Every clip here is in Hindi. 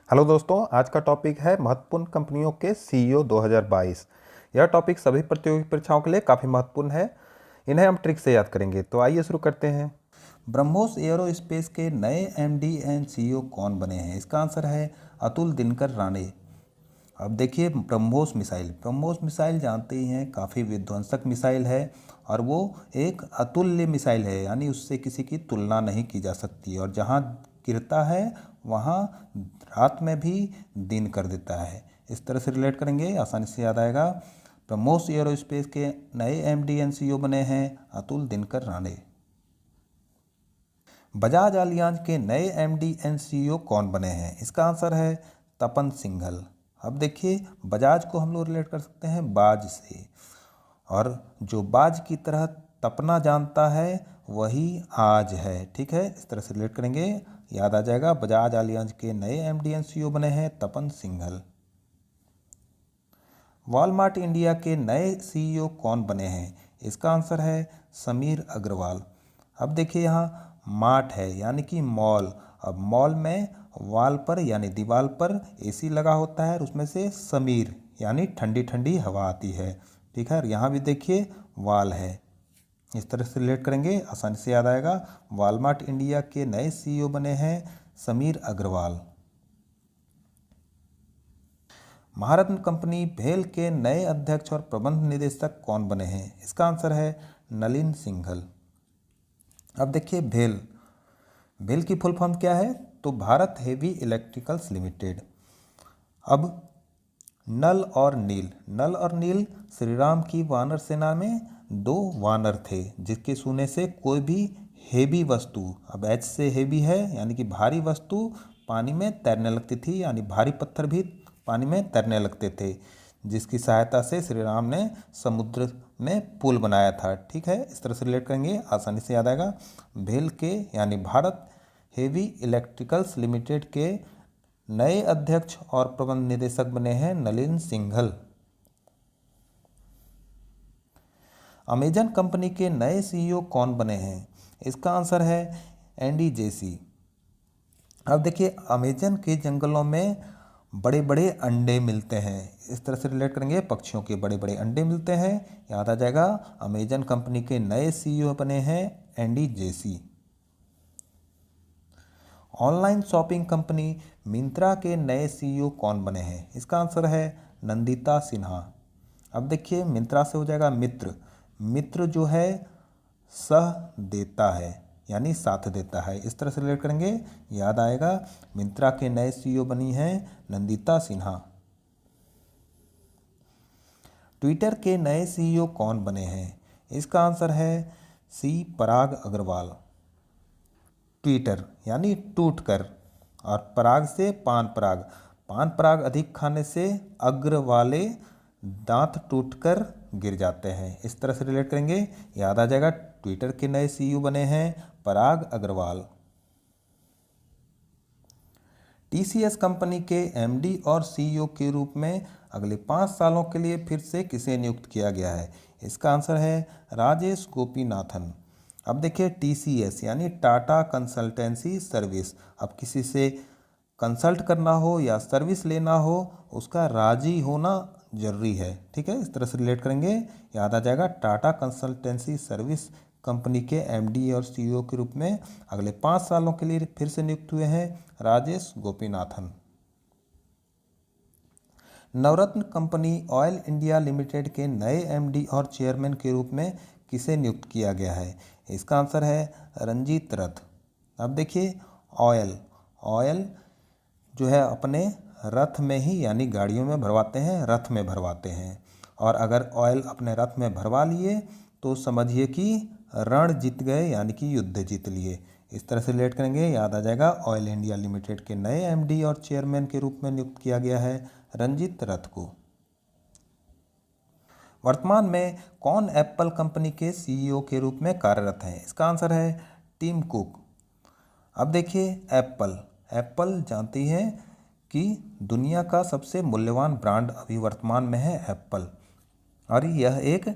हेलो दोस्तों, आज का टॉपिक है महत्वपूर्ण कंपनियों के सीईओ 2022। यह टॉपिक सभी प्रतियोगी परीक्षाओं के लिए काफ़ी महत्वपूर्ण है। इन्हें हम ट्रिक से याद करेंगे। तो आइए शुरू करते हैं। ब्रह्मोस एयरोस्पेस के नए एमडी एंड सीईओ कौन बने हैं? इसका आंसर है अतुल दिनकर राणे। अब देखिए, ब्रह्मोस मिसाइल जानते ही हैं, काफ़ी विध्वंसक मिसाइल है और वो एक अतुल्य मिसाइल है, यानी उससे किसी की तुलना नहीं की जा सकती। और जहाँ गिरता है वहाँ रात में भी दिन कर देता है। इस तरह से रिलेट करेंगे, आसानी से याद आएगा। ब्रह्मोस एयरोस्पेस के नए एमडी एंड सीईओ बने हैं अतुल दिनकर राणे। बजाज एलियांज के नए एमडी एंड सीईओ कौन बने हैं? इसका आंसर है तपन सिंघल। अब देखिए, बजाज को हम लोग रिलेट कर सकते हैं बाज से, और जो बाज की तरह तपना जानता है वही आज है। ठीक है, इस तरह से रिलेट करेंगे, याद आ जाएगा। बजाज एलियांज के नए एमडी एंड सीईओ बने हैं तपन सिंघल। वॉलमार्ट इंडिया के नए सीईओ कौन बने हैं? इसका आंसर है समीर अग्रवाल। अब देखिए, यहाँ मार्ट है यानी कि मॉल। अब मॉल में वॉल पर यानी दीवार पर एसी लगा होता है और उसमें से समीर यानी ठंडी ठंडी हवा आती है। ठीक है, और यहाँ भी देखिए वॉल है। इस तरह से रिलेट करेंगे, आसानी से याद आएगा। वॉलमार्ट इंडिया के नए सीईओ बने हैं समीर अग्रवाल। महारत्न कंपनी भेल के नए अध्यक्ष और प्रबंध निदेशक कौन बने हैं? इसका आंसर है नलिन सिंघल। अब देखिए, भेल की फुल फॉर्म क्या है? तो भारत हेवी इलेक्ट्रिकल्स लिमिटेड। अब नल और नील श्री राम की वानर सेना में दो वानर थे जिसके छूने से कोई भी हेवी वस्तु, अब एच से हेवी है यानी कि भारी वस्तु, पानी में तैरने लगती थी, यानी भारी पत्थर भी पानी में तैरने लगते थे, जिसकी सहायता से श्री राम ने समुद्र में पुल बनाया था। ठीक है, इस तरह से रिलेट करेंगे, आसानी से याद आएगा। भेल के यानी भारत हेवी इलेक्ट्रिकल्स लिमिटेड के नए अध्यक्ष और प्रबंध निदेशक बने हैं नलिन सिंघल। अमेजन कंपनी के नए सीईओ कौन बने हैं? इसका आंसर है एंडी जेसी। अब देखिए, अमेजन के जंगलों में बड़े बड़े अंडे मिलते हैं। इस तरह से रिलेट करेंगे, पक्षियों के बड़े बड़े अंडे मिलते हैं, याद आ जाएगा। अमेजन कंपनी के नए सीईओ बने हैं Andy Jassy. Online shopping company Myntra के नए सीईओ कौन बने हैं? इसका आंसर है नंदिता सिन्हा। अब देखिए, मिंत्रा से हो जाएगा मित्र जो है सह देता है यानी साथ देता है। इस तरह से रिलेट करेंगे, याद आएगा। मिंत्रा के नए सीईओ बनी हैं नंदिता सिन्हा। ट्विटर के नए सीईओ कौन बने हैं? इसका आंसर है सी पराग अग्रवाल। ट्विटर यानी टूट कर, और पराग से पान पराग अधिक खाने से अग्र वाले दांत टूटकर गिर जाते हैं। इस तरह से रिलेट करेंगे, याद आ जाएगा। ट्विटर के नए सीईओ बने हैं पराग अग्रवाल। टीसीएस कंपनी के एमडी और सीईओ के रूप में अगले 5 सालों के लिए फिर से किसे नियुक्त किया गया है? इसका आंसर है राजेश गोपीनाथन। अब देखिए, टीसीएस यानी टाटा कंसल्टेंसी सर्विस। अब किसी से कंसल्ट करना हो या सर्विस लेना हो, उसका राजी होना जरूरी है। ठीक है, इस तरह से रिलेट करेंगे, याद आ जाएगा। टाटा कंसल्टेंसी सर्विस कंपनी के एमडी और सीईओ के रूप में अगले 5 सालों के लिए फिर से नियुक्त हुए हैं राजेश गोपीनाथन। नवरत्न कंपनी ऑयल इंडिया लिमिटेड के नए एमडी और चेयरमैन के रूप में किसे नियुक्त किया गया है? इसका आंसर है रंजीत रथ। अब देखिए, ऑयल जो है अपने रथ में ही यानी गाड़ियों में भरवाते हैं, रथ में भरवाते हैं। और अगर ऑयल अपने रथ में भरवा लिए तो समझिए कि रण जीत गए यानी कि युद्ध जीत लिए। इस तरह से रिलेट करेंगे, याद आ जाएगा। ऑयल इंडिया लिमिटेड के नए एमडी और चेयरमैन के रूप में नियुक्त किया गया है रंजीत रथ को। वर्तमान में कौन एप्पल कंपनी के सीईओ के रूप में कार्यरत हैं? इसका आंसर है टिम कुक। अब देखिए, एप्पल जानती हैं कि दुनिया का सबसे मूल्यवान ब्रांड अभी वर्तमान में है एप्पल, और यह एक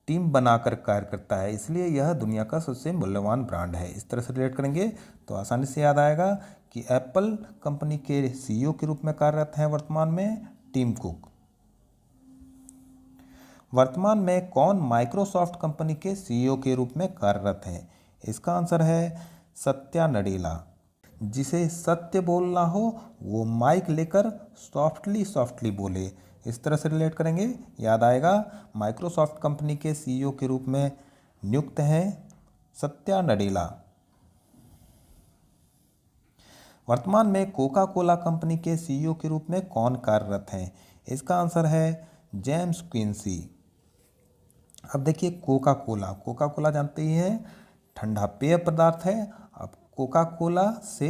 टीम बनाकर कार्य करता है, इसलिए यह दुनिया का सबसे मूल्यवान ब्रांड है। इस तरह से रिलेट करेंगे तो आसानी से याद आएगा कि एप्पल कंपनी के सीईओ के रूप में कार्यरत हैं वर्तमान में टिम कुक। वर्तमान में कौन माइक्रोसॉफ्ट कंपनी के सीईओ के रूप में कार्यरत हैं? इसका आंसर है सत्या नडेला। जिसे सत्य बोलना हो वो माइक लेकर सॉफ्टली सॉफ्टली बोले, इस तरह से रिलेट करेंगे, याद आएगा। माइक्रोसॉफ्ट कंपनी के सीईओ के रूप में नियुक्त हैं सत्या नडेला। वर्तमान में कोका कोला कंपनी के सीईओ के रूप में कौन कार्यरत हैं? इसका आंसर है जेम्स क्विंसी। अब देखिए कोका कोला जानते ही हैं, ठंडा पेय पदार्थ है। अब कोका कोला से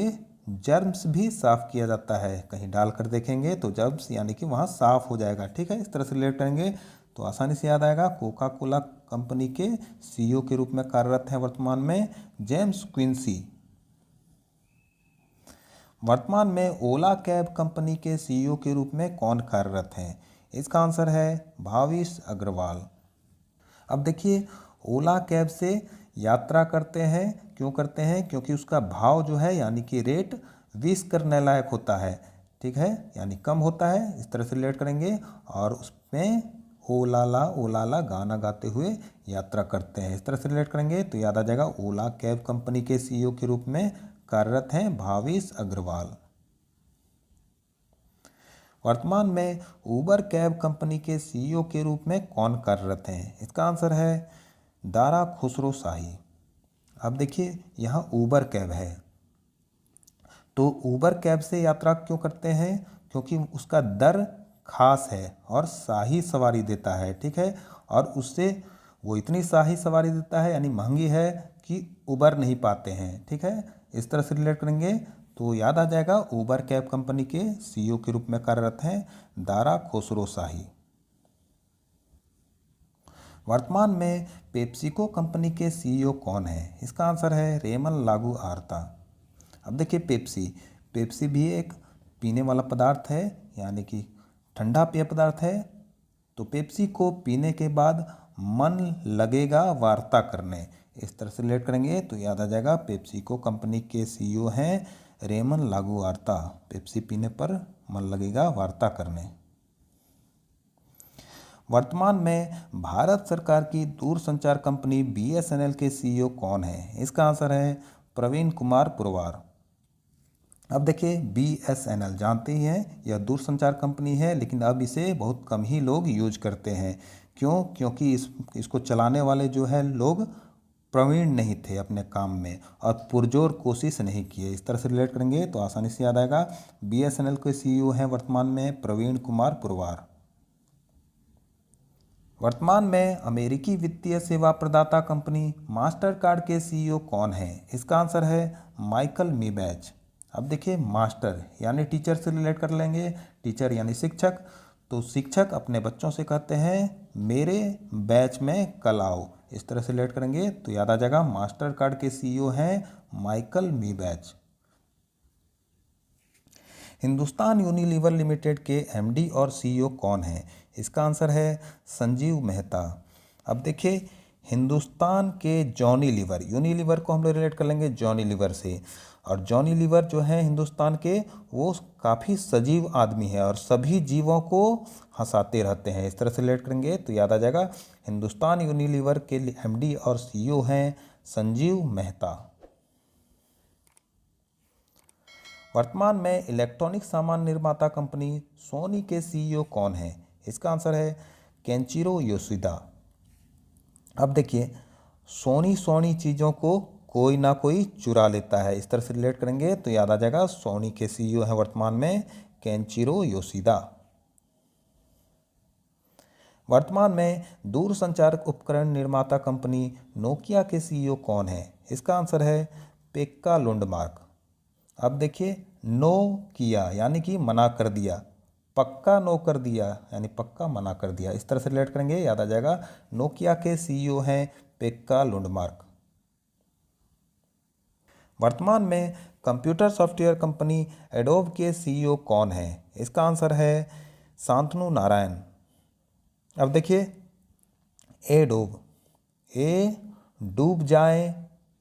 जर्म्स भी साफ किया जाता है, कहीं डालकर देखेंगे तो जर्म्स यानी कि वहाँ साफ हो जाएगा। ठीक है, इस तरह से रिलेट करेंगे तो आसानी से याद आएगा। कोका कोला कंपनी के सीईओ के रूप में कार्यरत हैं वर्तमान में जेम्स क्विंसी। वर्तमान में ओला कैब कंपनी के सीईओ के रूप में कौन कार्यरत हैं? इसका आंसर है भाविश अग्रवाल। अब देखिए ओला कैब से यात्रा करते हैं, क्यों करते हैं? क्योंकि उसका भाव जो है यानी कि रेट विश करने लायक होता है। ठीक है, यानी कम होता है, इस तरह से रिलेट करेंगे। और उसमें ओलाला गाना गाते हुए यात्रा करते हैं, इस तरह से रिलेट करेंगे तो याद आ जाएगा। ओला कैब कंपनी के सीईओ के रूप में कार्यरत हैं भाविश अग्रवाल। वर्तमान में उबर कैब कंपनी के सीईओ के रूप में कौन कार्यरत हैं? इसका आंसर है दारा खुसरो शाही। अब देखिए यहाँ उबर कैब है, तो उबर कैब से यात्रा क्यों करते हैं? क्योंकि उसका दर खास है और शाही सवारी देता है। ठीक है, और उससे वो इतनी शाही सवारी देता है यानी महंगी है कि उबर नहीं पाते हैं। ठीक है, इस तरह से रिलेट करेंगे तो याद आ जाएगा। उबर कैब कंपनी के सीईओ के रूप में कार्यरत हैं दारा खुसरो शाही। वर्तमान में पेप्सिको कंपनी के सीईओ कौन है? इसका आंसर है रेमन लागू आर्ता। अब देखिए पेप्सी भी एक पीने वाला पदार्थ है, यानी कि ठंडा पेय पदार्थ है। तो पेप्सी को पीने के बाद मन लगेगा वार्ता करने, इस तरह से रिलेट करेंगे तो याद आ जाएगा। पेप्सिको कंपनी के सीईओ हैं रेमन लागू आर्ता। पेप्सी पीने पर मन लगेगा वार्ता करने। वर्तमान में भारत सरकार की दूरसंचार कंपनी बीएसएनएल के सीईओ कौन है? इसका आंसर है प्रवीण कुमार पुरवार। अब देखिए बीएसएनएल जानते ही हैं, यह दूरसंचार कंपनी है, लेकिन अब इसे बहुत कम ही लोग यूज करते हैं। क्यों? क्योंकि इसको चलाने वाले जो है लोग प्रवीण नहीं थे अपने काम में और पुरजोर कोशिश नहीं किए। इस तरह से रिलेट करेंगे तो आसानी से याद आएगा। बीएसएनएल के सीईओ हैं वर्तमान में प्रवीण कुमार पुरवार। वर्तमान में अमेरिकी वित्तीय सेवा प्रदाता कंपनी मास्टर कार्ड के सीईओ कौन है? इसका आंसर है माइकल मीबैच। अब देखिए मास्टर यानी टीचर से रिलेट कर लेंगे, टीचर यानी शिक्षक। तो शिक्षक अपने बच्चों से कहते हैं मेरे बैच में कल आओ, इस तरह से रिलेट करेंगे तो याद आ जाएगा। मास्टर कार्ड के सीईओ हैं माइकल मीबैच। हिंदुस्तान यूनिलीवर लिमिटेड के एमडी और सीईओ कौन है? इसका आंसर है संजीव मेहता। अब देखिए हिंदुस्तान के जॉनी लीवर, यूनिलीवर को हम लोग रिलेट कर लेंगे जॉनी लीवर से। और जॉनी लीवर जो है हिंदुस्तान के, वो काफ़ी सजीव आदमी है और सभी जीवों को हंसाते रहते हैं, इस तरह से रिलेट करेंगे तो याद आ जाएगा। हिंदुस्तान यूनिलीवर के एमडी और सीईओ हैं संजीव मेहता। वर्तमान में इलेक्ट्रॉनिक सामान निर्माता कंपनी सोनी के सीईओ कौन है? इसका आंसर है केंचिरो योशिदा। अब देखिए सोनी चीज़ों को कोई ना कोई चुरा लेता है, इस तरह से रिलेट करेंगे तो याद आ जाएगा। सोनी के सीईओ है वर्तमान में केंचिरो योशिदा। वर्तमान में दूरसंचार उपकरण निर्माता कंपनी नोकिया के सीईओ कौन है? इसका आंसर है पेक्का लुंडमार्क। अब देखिए नो किया यानी कि मना कर दिया, पक्का नो कर दिया यानी पक्का मना कर दिया, इस तरह से रिलेट करेंगे, याद आ जाएगा। नोकिया के सीईओ हैं पेक्का लुंडमार्क। वर्तमान में कंप्यूटर सॉफ्टवेयर कंपनी एडोब के सीईओ कौन है? इसका आंसर है शांतनु नारायण। अब देखिए एडोब, ए डूब जाए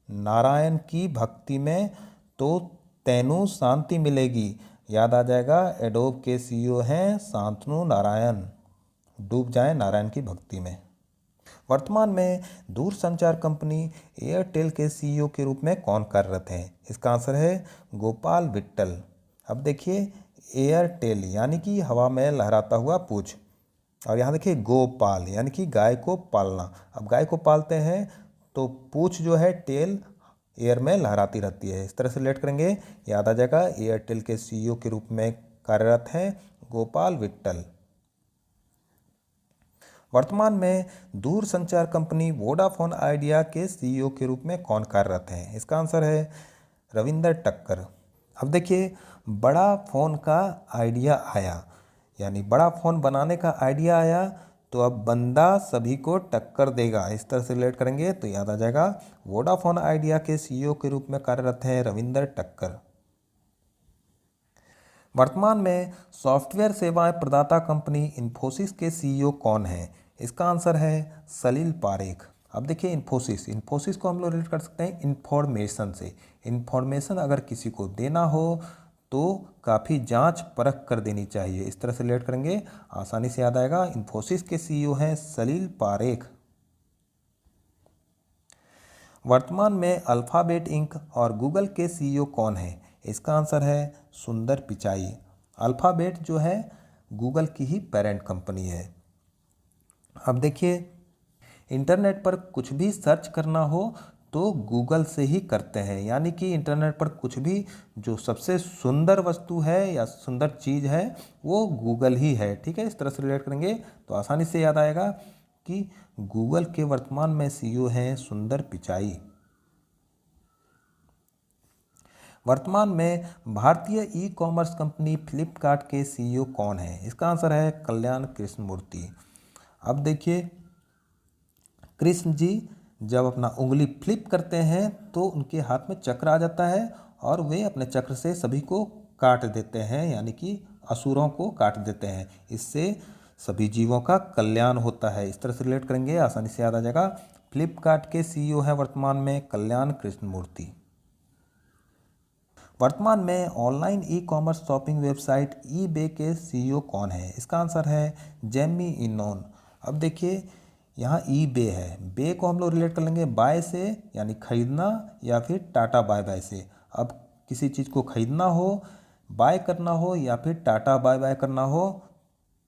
नारायण की भक्ति में तो तेनु शांति मिलेगी, याद आ जाएगा एडोब के सीईओ हैं शांतनु नारायण। डूब जाएं नारायण की भक्ति में। वर्तमान में दूरसंचार कंपनी एयरटेल के सीईओ के रूप में कौन कार्यरत है? इसका आंसर है गोपाल विट्ठल। अब देखिए एयरटेल यानी कि हवा में लहराता हुआ पूछ, और यहाँ देखिए गोपाल यानी कि गाय को पालना। अब गाय को पालते हैं तो पूछ जो है टेल एयर में लहराती रहती है, इस तरह से रिलेट करेंगे, याद आ जाएगा एयरटेल के सीईओ के रूप में कार्यरत हैं गोपाल विट्ठल। वर्तमान में दूरसंचार कंपनी वोडाफोन आइडिया के सीईओ के रूप में कौन कार्यरत हैं? इसका आंसर है रविंदर टक्कर। अब देखिए बड़ा फ़ोन का आइडिया आया, यानी बड़ा फ़ोन बनाने का आइडिया आया तो अब बंदा सभी को टक्कर देगा, इस तरह से रिलेट करेंगे तो याद आ जाएगा वोडाफोन आइडिया के सीईओ के रूप में कार्यरत है रविंदर टक्कर। वर्तमान में सॉफ्टवेयर सेवाएं प्रदाता कंपनी इन्फोसिस के सीईओ कौन है? इसका आंसर है सलील पारेख। अब देखिए इन्फोसिस को हम लोग रिलेट कर सकते हैं इन्फॉर्मेशन से। इन्फॉर्मेशन अगर किसी को देना हो तो काफ़ी जांच परख कर देनी चाहिए, इस तरह से रिलेट करेंगे, आसानी से याद आएगा। इन्फोसिस के सीईओ हैं सलील पारेख। वर्तमान में अल्फ़ाबेट इंक और गूगल के सीईओ कौन है? इसका आंसर है सुंदर पिचाई। अल्फ़ाबेट जो है गूगल की ही पेरेंट कंपनी है। अब देखिए इंटरनेट पर कुछ भी सर्च करना हो तो गूगल से ही करते हैं, यानी कि इंटरनेट पर कुछ भी जो सबसे सुंदर वस्तु है या सुंदर चीज़ है वो गूगल ही है, ठीक है। इस तरह से रिलेट करेंगे तो आसानी से याद आएगा कि गूगल के वर्तमान में सीईओ हैं सुंदर पिचाई। वर्तमान में भारतीय ई कॉमर्स कंपनी फ्लिपकार्ट के सीईओ कौन है? इसका आंसर है कल्याण कृष्णमूर्ति। अब देखिए कृष्ण जी जब अपना उंगली फ्लिप करते हैं तो उनके हाथ में चक्र आ जाता है और वे अपने चक्र से सभी को काट देते हैं, यानी कि असुरों को काट देते हैं। इससे सभी जीवों का कल्याण होता है, इस तरह से रिलेट करेंगे, आसानी से याद आ जाएगा। फ्लिपकार्ट के सीईओ हैं वर्तमान में कल्याण कृष्णमूर्ति। वर्तमान में online e commerce shopping website eBay के सीईओ कौन है? इसका आंसर है जेमी इनोन। अब देखिए यहाँ ईबे है, बे को हम लोग रिलेट कर लेंगे बाय से, यानी खरीदना, या फिर टाटा बाय बाय से। अब किसी चीज़ को खरीदना हो, बाय करना हो, या फिर टाटा बाय बाय करना हो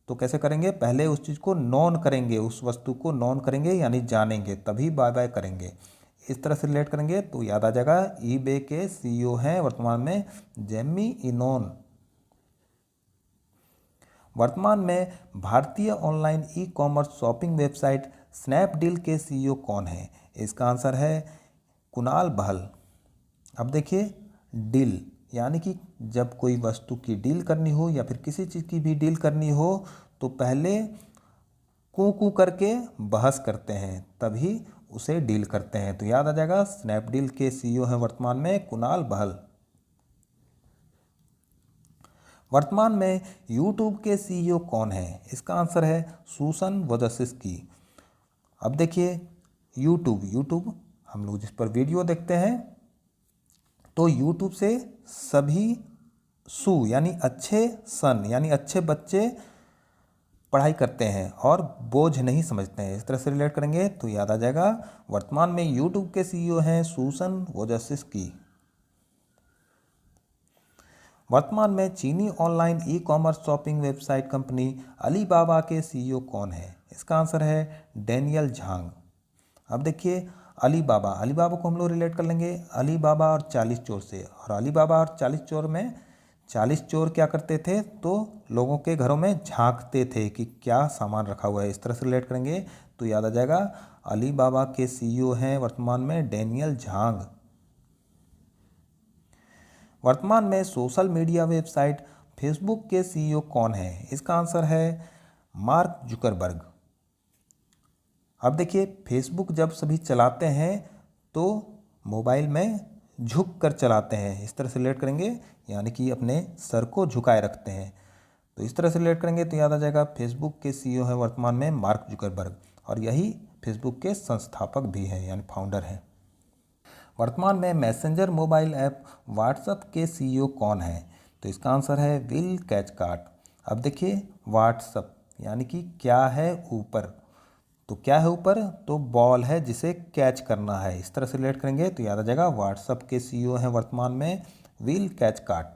तो कैसे करेंगे? पहले उस चीज़ को नॉन करेंगे, उस वस्तु को नॉन करेंगे यानी जानेंगे, तभी बाय बाय करेंगे। इस तरह से रिलेट करेंगे तो याद आ जाएगा ईबे के सीईओ हैं वर्तमान में जेमी इनोन। वर्तमान में भारतीय online e commerce shopping website Snapdeal के सीईओ कौन है? इसका आंसर है कुणाल बहल। अब देखिए डील यानी कि जब कोई वस्तु की डील करनी हो या फिर किसी चीज़ की भी डील करनी हो तो पहले कू करके बहस करते हैं, तभी उसे डील करते हैं, तो याद आ जाएगा स्नैपडील के सीईओ हैं वर्तमान में कुणाल बहल। वर्तमान में यूट्यूब के सीईओ कौन है? इसका आंसर है सुसन वोजास्की। अब देखिए यूट्यूब हम लोग जिस पर वीडियो देखते हैं तो यूट्यूब से सभी यानी अच्छे सन यानी अच्छे बच्चे पढ़ाई करते हैं और बोझ नहीं समझते हैं, इस तरह से रिलेट करेंगे तो याद आ जाएगा वर्तमान में यूट्यूब के सीईओ हैं सुसन वोजास्की। वर्तमान में चीनी online e commerce shopping website company Alibaba के सीईओ कौन है? इसका आंसर है डेनियल झांग। अब देखिए अलीबाबा को हम लोग रिलेट कर लेंगे अलीबाबा और 40 चोर से, और अलीबाबा और 40 चोर में 40 चोर क्या करते थे तो लोगों के घरों में झांकते थे कि क्या सामान रखा हुआ है, इस तरह से रिलेट करेंगे तो याद आ जाएगा अलीबाबा के सीईओ हैं वर्तमान में डेनियल झांग। वर्तमान में सोशल मीडिया वेबसाइट फेसबुक के सीईओ कौन है? इसका आंसर है मार्क जुकरबर्ग। अब देखिए फेसबुक जब सभी चलाते हैं तो मोबाइल में झुक कर चलाते हैं, इस तरह से रिलेट करेंगे, यानी कि अपने सर को झुकाए रखते हैं, तो इस तरह से रिलेट करेंगे तो याद आ जाएगा फेसबुक के सीईओ है वर्तमान में मार्क जुकरबर्ग, और यही फेसबुक के संस्थापक भी हैं यानी फाउंडर हैं। वर्तमान में मैसेंजर मोबाइल ऐप व्हाट्सएप के सीईओ कौन है? तो इसका आंसर है विल कैचकार्ट। अब देखिए व्हाट्सएप यानी कि क्या है ऊपर, तो क्या है ऊपर? तो बॉल है जिसे कैच करना है, इस तरह से रिलेट करेंगे तो याद आ जाएगा व्हाट्सएप के सीईओ हैं वर्तमान में विल कैचकार्ट।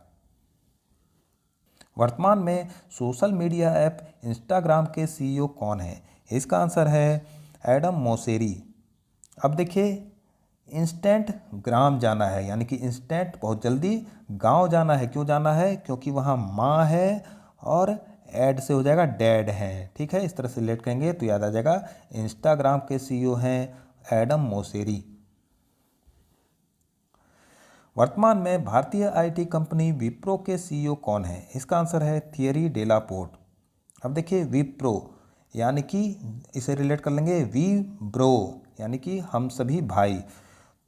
वर्तमान में सोशल मीडिया ऐप इंस्टाग्राम के सीईओ कौन है? इसका आंसर है एडम मोसेरी। अब देखिए इंस्टेंट ग्राम जाना है, यानी कि इंस्टेंट बहुत जल्दी, गांव जाना है। क्यों जाना है? क्योंकि वहाँ माँ है और ऐड से हो जाएगा डैड है। ठीक है, इस तरह से रिलेट करेंगे तो याद आ जाएगा इंस्टाग्राम के सीईओ हैं एडम मोसेरी। वर्तमान में भारतीय आईटी कंपनी विप्रो के सीईओ कौन है? इसका आंसर है थियरी डेलापोर्ट। अब देखिए विप्रो यानी कि इसे रिलेट कर लेंगे वी ब्रो यानी कि हम सभी भाई,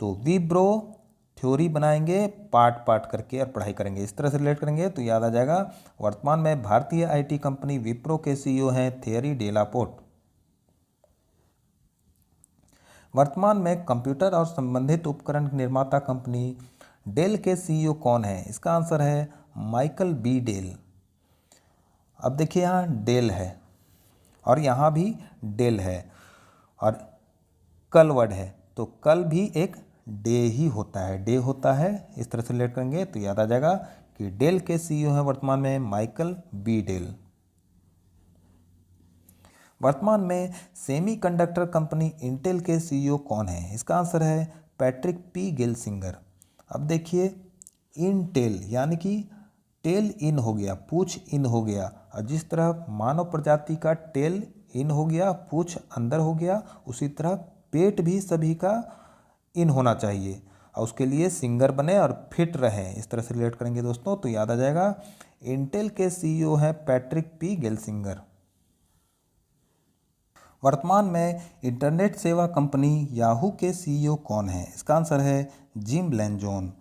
तो वी ब्रो थ्योरी बनाएंगे पार्ट पार्ट करके और पढ़ाई करेंगे, इस तरह से रिलेट करेंगे तो याद आ जाएगा वर्तमान में भारतीय आईटी कंपनी विप्रो के सीईओ हैं थियरी डेलापोर्ट। वर्तमान में कंप्यूटर और संबंधित उपकरण निर्माता कंपनी डेल के सीईओ कौन है? इसका आंसर है माइकल बी डेल। अब देखिए यहाँ डेल है और यहाँ भी डेल है और कल वर्ड है, तो कल भी एक डे ही होता है, डे होता है, इस तरह से रिलेट करेंगे तो याद आ जाएगा कि डेल के सीईओ हैं वर्तमान में माइकल बी डेल। वर्तमान में सेमीकंडक्टर कंपनी इंटेल के सीईओ कौन है? इसका आंसर है पैट्रिक पी गेलसिंगर। अब देखिए इंटेल यानी कि टेल इन हो गया, पूछ इन हो गया, और जिस तरह मानव प्रजाति का टेल इन हो गया, पूछ अंदर हो गया, उसी तरह पेट भी सभी का इन होना चाहिए और उसके लिए सिंगर बने और फिट रहें, इस तरह से रिलेट करेंगे दोस्तों तो याद आ जाएगा इंटेल के सीईओ हैं पैट्रिक पी गेलसिंगर। वर्तमान में इंटरनेट सेवा कंपनी याहू के सीईओ कौन है? इसका आंसर है जिम लैंजोन।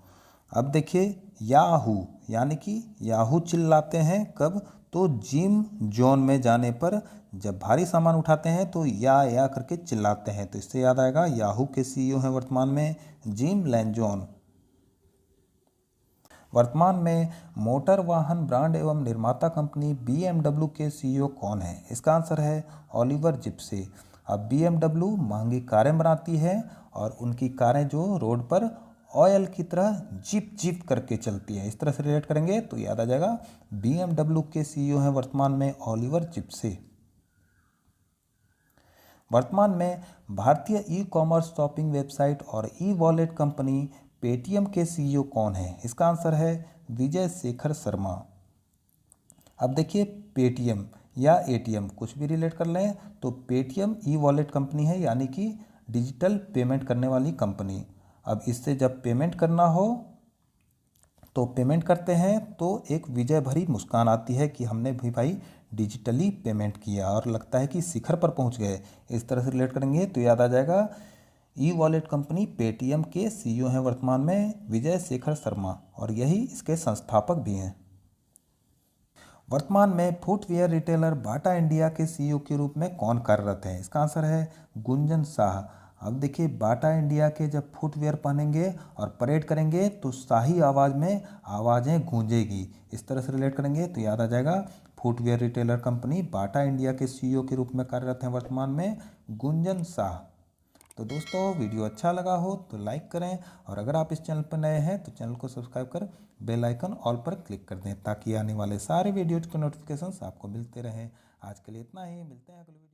अब देखिए याहू यानी कि याहू चिल्लाते हैं कब? तो जिम जोन में जाने पर, जब भारी सामान उठाते हैं तो या करके चिल्लाते हैं, तो इससे याद आएगा याहू के सीईओ हैं वर्तमान में जिम लैंजोन। वर्तमान में मोटर वाहन ब्रांड एवं निर्माता कंपनी BMW के सीईओ कौन है? इसका आंसर है ऑलिवर जिप्से। अब BMW महंगी कारें बनाती है और उनकी कारें जो रोड पर ऑयल की तरह जिप जिप करके चलती है, इस तरह से रिलेट करेंगे तो याद आ जाएगा BMW के सीईओ हैं वर्तमान में ऑलिवर जिप्से। वर्तमान में भारतीय ई कॉमर्स शॉपिंग वेबसाइट और ई वॉलेट कंपनी पेटीएम के सीईओ कौन है? इसका आंसर है विजय शेखर शर्मा। अब देखिए पेटीएम या एटीएम कुछ भी रिलेट कर लें तो पेटीएम ई वॉलेट कंपनी है, यानी कि डिजिटल पेमेंट करने वाली कंपनी। अब इससे जब पेमेंट करना हो तो पेमेंट करते हैं तो एक विजय भरी मुस्कान आती है कि हमने भी भाई डिजिटली पेमेंट किया और लगता है कि शिखर पर पहुंच गए, इस तरह से रिलेट करेंगे तो याद आ जाएगा ई वॉलेट कंपनी पेटीएम के सीईओ हैं वर्तमान में विजय शेखर शर्मा और यही इसके संस्थापक भी हैं। वर्तमान में फुटवियर रिटेलर बाटा इंडिया के सीईओ के रूप में कौन कार्यरत है? इसका आंसर है गुंजन शाह। अब देखिए बाटा इंडिया के जब फुटवियर पहनेंगे और परेड करेंगे तो शाही आवाज़ में आवाज़ें गूंजेगी, इस तरह से रिलेट करेंगे तो याद आ जाएगा footwear retailer company Bata India के सीईओ के रूप में कार्यरत हैं वर्तमान में गुंजन शाह। तो दोस्तों वीडियो अच्छा लगा हो तो लाइक करें और अगर आप इस चैनल पर नए हैं तो चैनल को सब्सक्राइब कर बेल आइकन ऑल पर क्लिक कर दें ताकि आने वाले सारे वीडियो के नोटिफिकेशंस आपको मिलते रहें। आज के लिए इतना ही, मिलते हैं अगले वीडियो।